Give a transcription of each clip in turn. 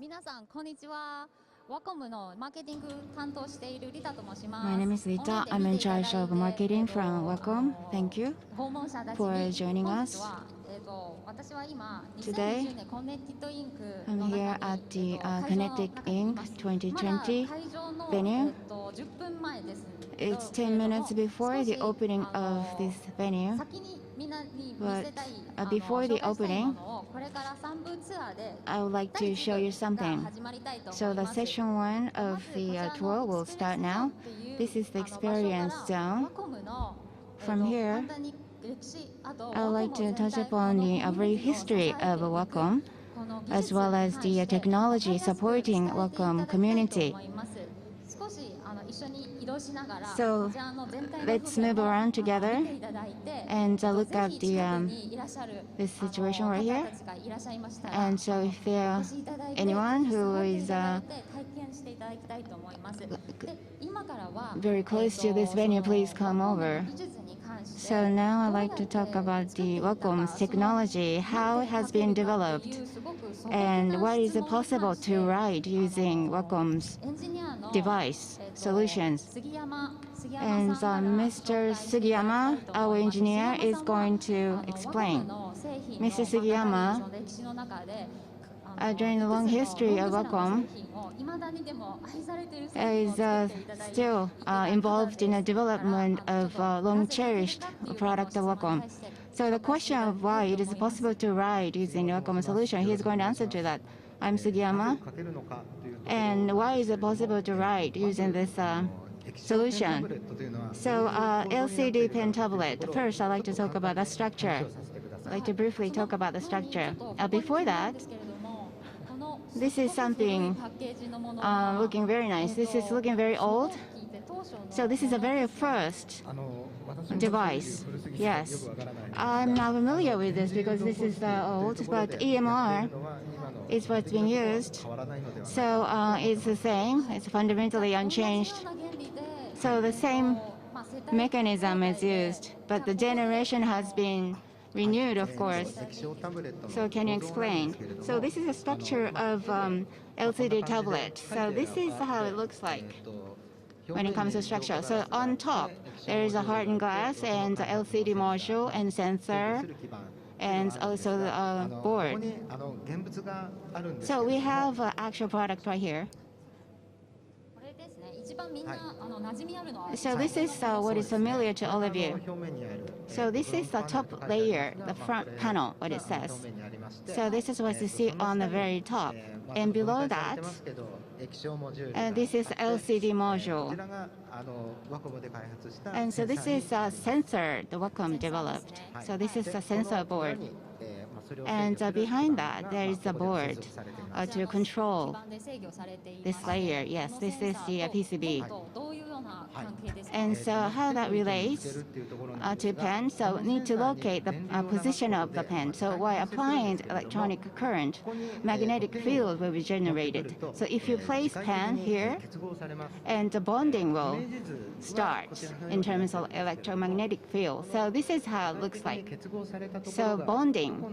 皆さん、こんにちは。Wacom のマーケティング担当しているリタと申します。 My name is Rita. I'm in charge of marketing from Wacom. Thank you for joining us. 私は今 Today, 2020年コネティッドインク I'm の here 中 at に the Kinetic い Inc. ます。まだ 2020会場の venue. 10分前です。 It's 10 minutes before the opening of this venue. 先にみんなに見 But せたい before the 紹介したい opening, ものをこれから3部ツアーで I would like to show you が something. 始まりたいと So 思い the ます。 session 1 of the tour will start now. This is the Experience Zone. From here, I would like to touch upon the brief history of Wacom, as well as the technology supporting Wacom community. So let's move around together and look at this situation right here. And so if there anyone who is very close to this venue, please come over. So now I'd like to talk about the Wacom's technology, how it has been developed, and what is it possible to write using Wacom's device solutions. And Mr. Sugiyama, our engineer, is going to explain. Mr. Sugiyama, during the long history of Wacom, is still involved in the development of long-cherished product of Wacom. So the question of why it is possible to write using Wacom solution, he is going to answer to that. I'm Sugiyama. And why is it possible to write using this solution? So LCD pen tablet. First, I'd like to talk about the structure. I'd like to briefly talk about the structure. Before that, this is something looking very nice. This is looking very old. So this is the very first device. Yes, I'm not familiar with this because this is old, but EMR is what's being used. So it's the same. It's fundamentally unchanged. So the same mechanism is used, but the generation has been renewed, of course. So can you explain? So this is a structure of LCD tablet. So this is how it looks like when it comes to structure. So on top, there is a hardened glass and the LCD module and sensor, and also the board. So we have an actual product right here. So this is what is familiar to all of you. So this is the top layer, the front panel, what it says. So this is what you see on the very top. And below that, this is LCD module. And so this is a sensor the Wacom developed. So this is a sensor board. And behind that, there is a board to control this layer. Yes, this is the PCB. And so how that relates to pen, so we need to locate the position of the pen. So while applying electronic current, magnetic field will be generated. So if you place pen here, and the bonding will start in terms of electromagnetic field. So this is how it looks like. So bonding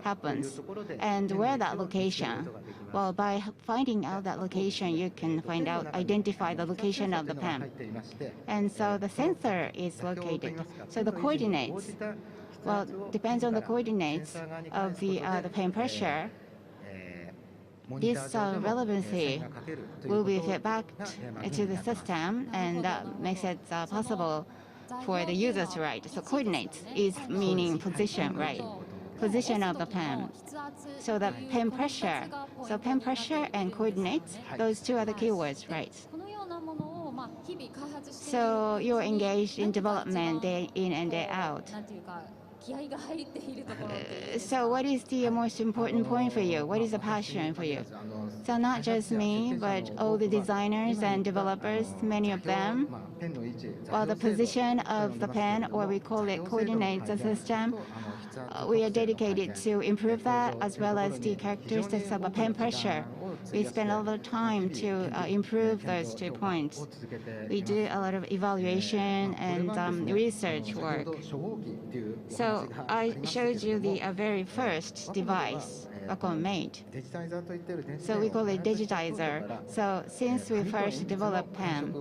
happens. And where that location? Well, by finding out that location, you can identify the location of the pen. And so the sensor is located. So the coordinates, well, depends on the coordinates of the pen pressure. This relevancy will be fed back to the system, and that makes it possible for the user to write. So coordinates is meaning position, right? Position of the pen. So the pen pressure. So pen pressure and coordinates, those two are the keywords, right? So you're engaged in development day in and day out. So what is the most important point for you? What is the passion for you? So not just me, but all the designers and developers, many of them, well, the position of the pen, or we call it coordinates the system, we are dedicated to improve that, as well as the characteristics of a pen pressure. We spend a lot of time to improve those 2 points. We do a lot of evaluation and research work. So I showed you the very first device. Wacom made. So we call it digitizer. So since we first developed pen,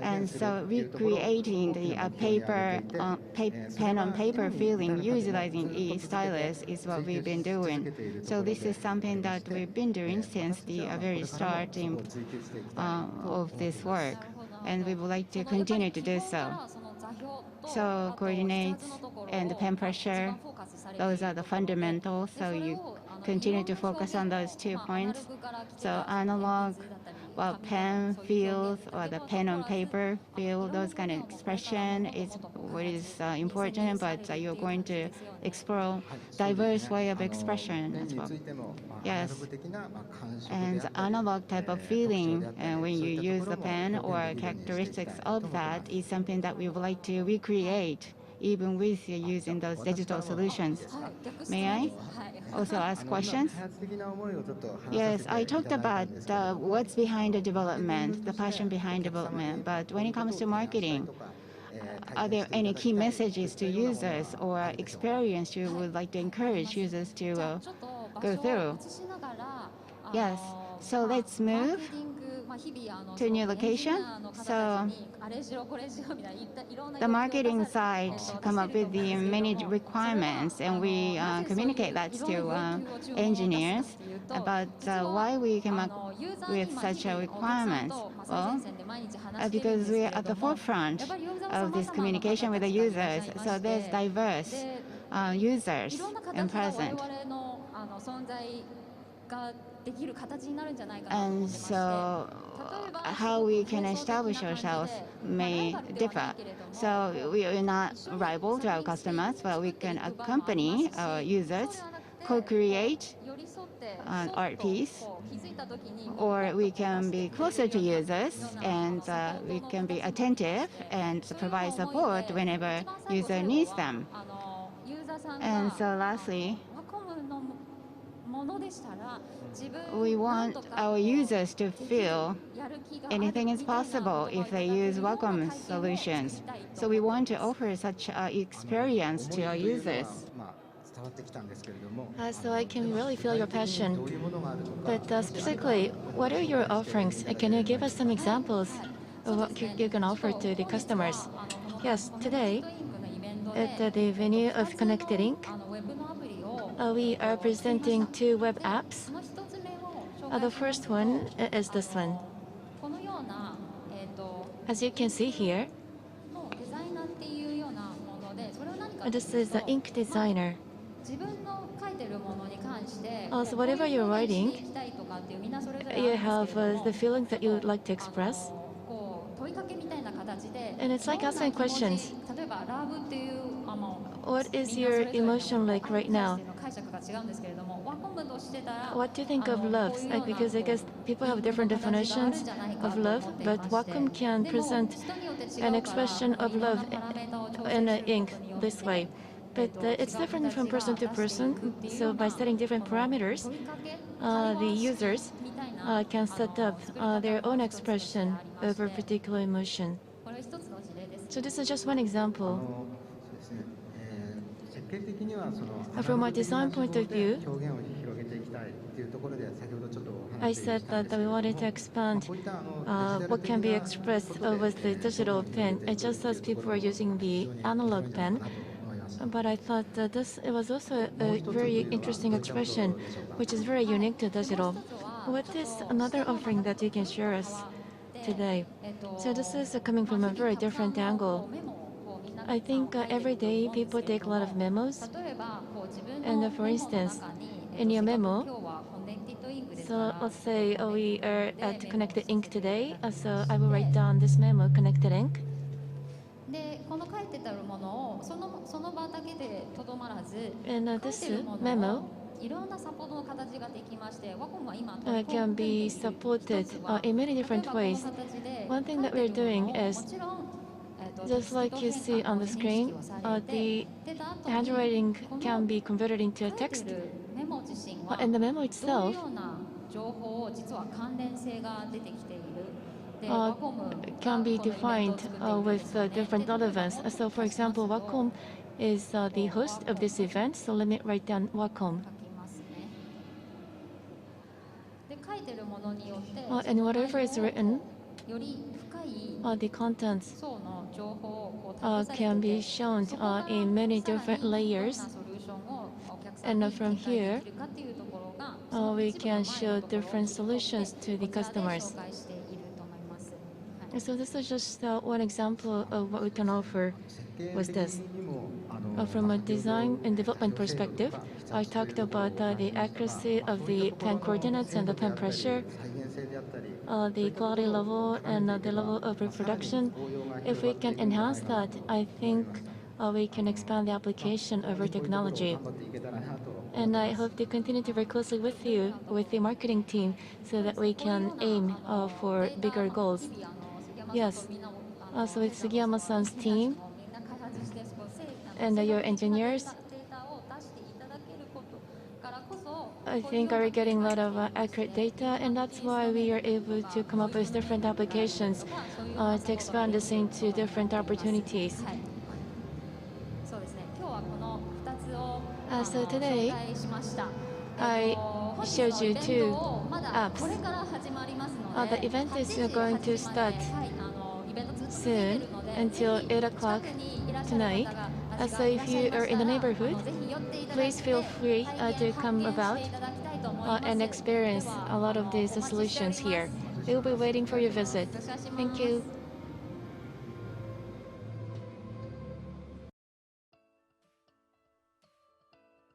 and so recreating the pen on paper feeling, utilizing e-stylus is what we've been doing. So this is something that we've been doing since the very start of this work, and we would like to continue to do so. So coordinates and pen pressure, those are the fundamentals. So you continue to focus on those 2 points. So analog, well, pen feels or the pen on paper feel, those kind of expression is what is important, but you're going to explore diverse way of expression as well. Yes, and analog type of feeling when you use the pen or characteristics of that is something that we would like to recreate even with using those digital solutions. May I also ask questions? Yes, I talked about what's behind the development, the passion behind development, but when it comes to marketing, are there any key messages to users or experience you would like to encourage users to go through? Yes, so let's move to a new location. So the marketing side come up with the many requirements, and we communicate that to engineers about why we came up with such a requirement. Well, because we are at the forefront of this communication with the users, so there's diverse users in present. And so how we can establish ourselves may differ. So we are not rival to our customers, but we can accompany our users, co-create an art piece, or we can be closer to users and we can be attentive and provide support whenever user needs them. And so lastly, we want our users to feel anything is possible if they use Wacom solutions. So we want to offer such experience to our users. So I can really feel your passion. But specifically, what are your offerings? Can you give us some examples of what you can offer to the customers? Yes, today at the venue of Connected Ink, we are presenting 2 web apps. The first one is this one. As you can see here, this is the ink designer. So whatever you're writing, you have the feelings that you would like to express. And it's like asking questions. What is your emotion like right now? What do you think of love? Because I guess people have different definitions of love, but Wacom can present an expression of love in ink this way. But it's different from person to person, so by setting different parameters, the users can set up their own expression of a particular emotion. So this is just one example. From a design point of view, I said that we wanted to expand what can be expressed with the digital pen, just as people are using the analog pen. But I thought that it was also a very interesting expression, which is very unique to digital. What is another offering that you can share us today? So this is coming from a very different angle. I think every day people take a lot of memos. And for instance, in your memo, so let's say we are at Connected Ink today. So I will write down this memo, Connected Ink. And this memo can be supported in many different ways. One thing that we're doing is, just like you see on the screen, the handwriting can be converted into a text. And the memo itself can be defined with different relevance. So for example, Wacom is the host of this event, so let me write down Wacom. And whatever is written, より深い the contents 層の情報をこう託されて can be いて、 shown そこが in many さら different にどんな layers. ソリューションをお客さ And んに from 展開 here, できるかっていうところが、その we 一部の can 前 show のところを different 切り取って solutions to the こちらで customers. 紹介していると思います。はい So this is just one example of what we can offer with this. From a design and development perspective, I talked about the accuracy of the pen coordinates and the pen pressure, the quality level and the level of reproduction. If we can enhance that, I think we can expand the application of our technology. And I hope to continue to work closely with you, with the marketing team, so that we can aim for bigger goals. Yes. So with Sugiyama-san's team and your engineers, I think are getting a lot of accurate data, and that's why we are able to come up with different applications to expand this into different opportunities. So today, I showed you two apps. The event is going to start soon until 8 o'clock tonight. So if you are in the neighborhood, please feel free to come about and experience a lot of these solutions here. We will be waiting for your visit. Thank you.